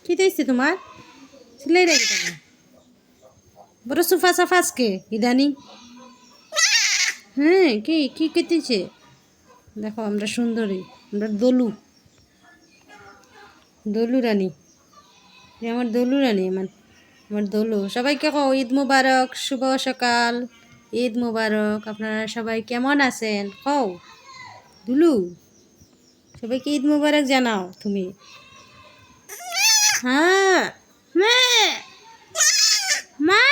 কি দিয়েছে তোমার সিলাই রাখি কেন বড় সোফা সাফা আজকে ইদানিং হ্যাঁ কি কি কেটেছে দেখো আমরা সুন্দরী আমরা দলু দলু রানী আমার দলু রানী আমার দলু সবাইকে কও ঈদ মুবারক শুভ সকাল ঈদ মুবারক আপনারা সবাই কেমন আছেন কও দুলু সবাইকে ঈদ মুবারক জানাও তুমি হ্যাঁ মা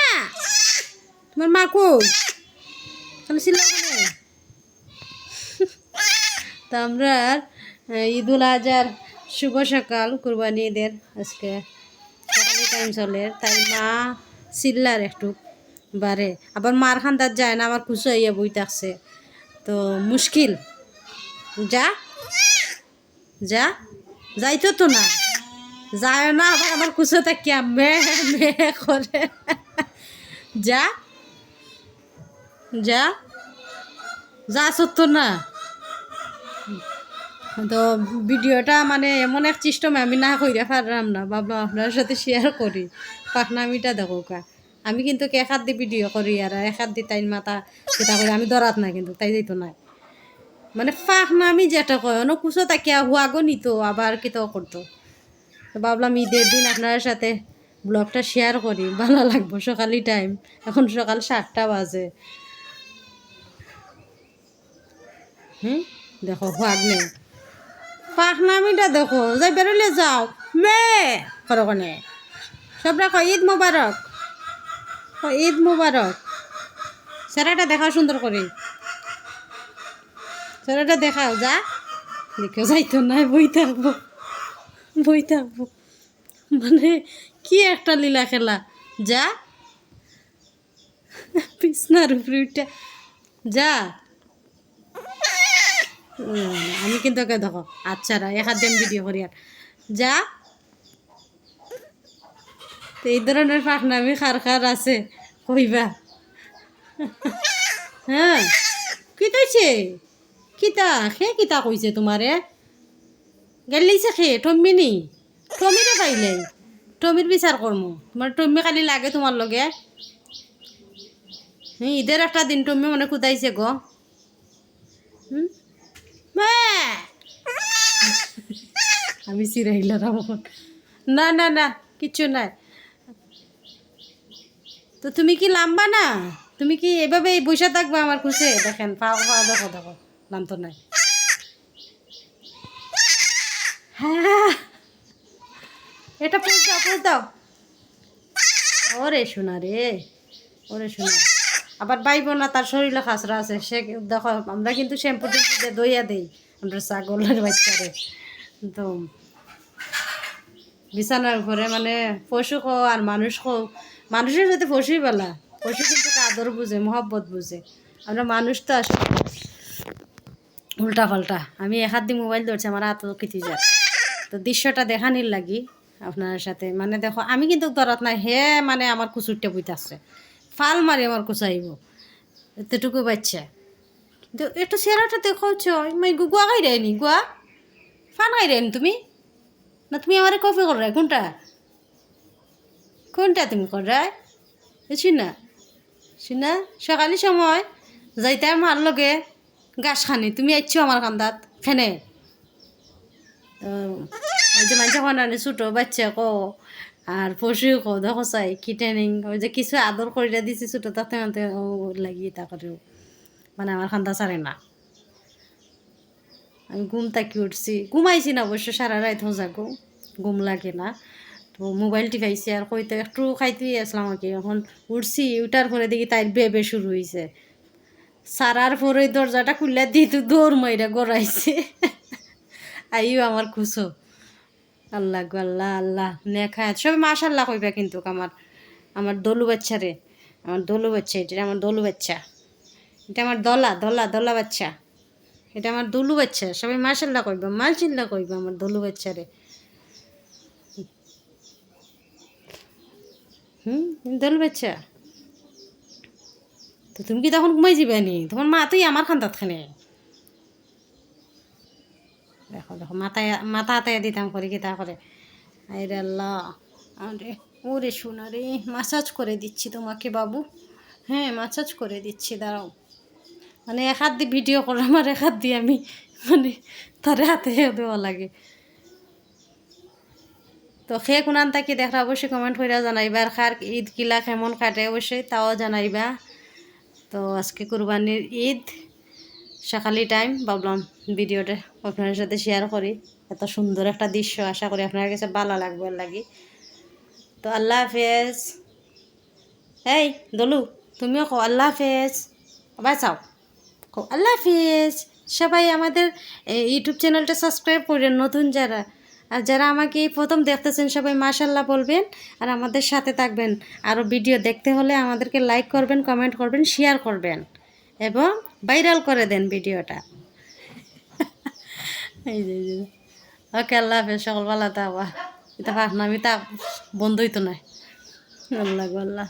তোমার মা কই তাহলে ছিল তো আমরা ঈদুল আজহার শুভ সকাল কুরবানি ঈদের আজকে সকালে টাইম চলে তাই মা চিল্লার একটু বারে আবার মার খান্দার যায় না আমার কুচু আইয়া বই থাকছে তো মুশকিল যা যা যাইতো তো না যায় না আবার আমার কুচু তাকিয়া মে মে করে যা যা যা সত্য না তো ভিডিওটা মানে এমন এক সিস্টেম আমি না কইরা পারলাম না ভাবলাম আপনার সাথে শেয়ার করি পাখনামিটা দেখো কা আমি কিন্তু এক হাত দিয়ে ভিডিও করি আর এক হাত দিয়ে তাইর মাথা যেটা করি আমি ধরাত না কিন্তু তাই দিত না মানে পাখনামি যেটা কয় অন্য কুচো তাকিয়া হুয়াগো নিত আবার কিতাও করতো তো ভাবলাম ঈদের দিন আপনার সাথে ব্লগটা শেয়ার করি ভালো লাগবো সকালই টাইম এখন সকাল 7টা বাজে দেখো হুয়াগ নেই পাখনামিটা দেখো যাই বেরোলে যাও মে করকনে সব রাখো ঈদ মুবারক ঈদ মুবারক সেরাটা দেখাও সুন্দর করে সেরাটা দেখাও যা দেখো যাইতো না বই থাকবো মানে কি একটা লীলা খেলা যা বিছনার উপরে উঠে যা আমি কিন্তু ওকে দেখো আচ্ছা রা এক হাত দিন ভিডিও করি আর যা তো এই ধরনের পাখনামি খার আছে কইবা হ্যাঁ কি তৈছে কিতা কিতা কইছে তোমারে গেলিছে টম্মি টমিরে পাইলে টমির বিচার করমু তোমার টম্মি খালি লাগে তোমার লগে ঈদের একটা দিন টম্মি মনে কুদাইছে গো আমি চিরাইলাম না না না কিচ্ছু নাই তো তুমি কি লাম্বা না তুমি কি এভাবে বসে থাকবে আমার খুশি দেখেন দেখো দেখো নাম তো নাই হ্যাঁ এটা পোজ দাও ওরে শোনা আবার বাইব না তার শরীরে খাসরা আছে সে দেখো আমরা কিন্তু শ্যাম্পু টেম্পু দইয়া দেই আমরা ছাগলের বাচ্চারে তো বিছানার ঘরে মানে পশু খো আর মানুষ খো মানুষের সাথে পশুই বেলা পশু কিন্তু আদর বুঝে মহব্বত বুঝে আমরা মানুষ তো আসলে উল্টা পাল্টা আমি এক হাত দিয়ে মোবাইল ধরছি আমার হাত কিতি যায় তো দৃশ্যটা দেখানির লাগি আপনার সাথে মানে দেখো আমি কিন্তু ধরাত নাই হে মানে আমার কুচুরটা বইতে আসছে ফাল মারি আমার কুচাইব এতটুকু বাচ্চা কিন্তু একটু সেরাটা দেখাচ্ছ গুয়া খাই দেয়নি গুয়া ফান খাই দেয়নি তুমি না তুমি আমার কফি করাই কোনটা তুমি করাই শুনা সকালের সময় যাইতে আমার লগে গাছ খানি তুমি আইছো আমার কান্দাত খেনে ওই যে মানুষ খানি ছোটো বাচ্চা কো আর পশু কো দেখো চাই কি ট্রেনিং ওই যে কিছু আদর করিয়া দিছি ছোটো তাতে মানতে লাগি তা করেও মানে আমার খান্দা ছাড়ে না আমি ঘুম তাকি উঠছি ঘুমাইছি না অবশ্য সারা রাত হোজাগো ঘুম লাগে না তো মোবাইল টিপাইছি আর কইতে একটু খাইতেই আসলাম আর কি এখন উঠছি উঠার পরে দেখি তাই বেবে শুরু হয়েছে সারার পরে দরজাটা খুললে দিয়ে তো দৌড় মাইরা গড়াইছে আইও আমার খুশো আল্লাহ গো আল্লাহ আল্লাহ নেখা সবাই মাশাল্লাহ কইবা কিন্তু আমার দলু বাচ্চা রে আমার দলু বাচ্চা এটা আমার দলু বাচ্চা এটা আমার দলা বাচ্চা এটা আমার দলু বাচ্চা সবাই মাশাল্লাহ কইবা আমার দলু বাচ্চা রে দলু বাচ্চা তো তুমি কি তখন ঘুমাই যাবে নি তোমার মা তুই আমার খান্দাত খানে দেখো মাথা হাতায় দিতাম করি কি তা করে আরে আল্লাহ, আরে ওরে শোনা রে, মাসাজ করে দিচ্ছি তোমাকে বাবু। হ্যাঁ, মাসাজ করে দিচ্ছি, দাঁড়াও। মানে এক হাত দিয়ে ভিডিও করলাম আর এক হাত দিয়ে আমি মানে তার হাতে দেওয়া লাগে। তো সে কোনান তাকি দেখা অবশ্যই কমেন্ট করে জানাইবা, আর খার ঈদ কিলা কেমন কাটে অবশ্যই তাও জানাইবা। তো আজকে কুরবানির ঈদ, সকালি টাইম, ভাবলাম ভিডিওটা আপনাদের সাথে শেয়ার করি। এত সুন্দর একটা দৃশ্য, আশা করি আপনার কাছে ভালো লাগবে লাগি। তো আল্লাহ হাফেজ। এই দলু, তুমিও কো আল্লাহ হাফেজ, বাঁচাও, কো আল্লাহ হাফেজ। সবাই আমাদের ইউটিউব চ্যানেলটা সাবস্ক্রাইব করেন, নতুন যারা, আর যারা আমাকে এই প্রথম দেখতেছেন সবাই মাশাল্লাহ বলবেন আর আমাদের সাথে থাকবেন। আরও ভিডিও দেখতে হলে আমাদেরকে লাইক করবেন, কমেন্ট করবেন, শেয়ার করবেন এবং ভাইরাল করে দেন ভিডিওটা। এই যে ওকে, আল্লাহ হাফেজ, সকল ভালো থাকবা। এটা ভাবনা আমি তা বন্ধই তো নাই। আল্লাহ আল্লাহ।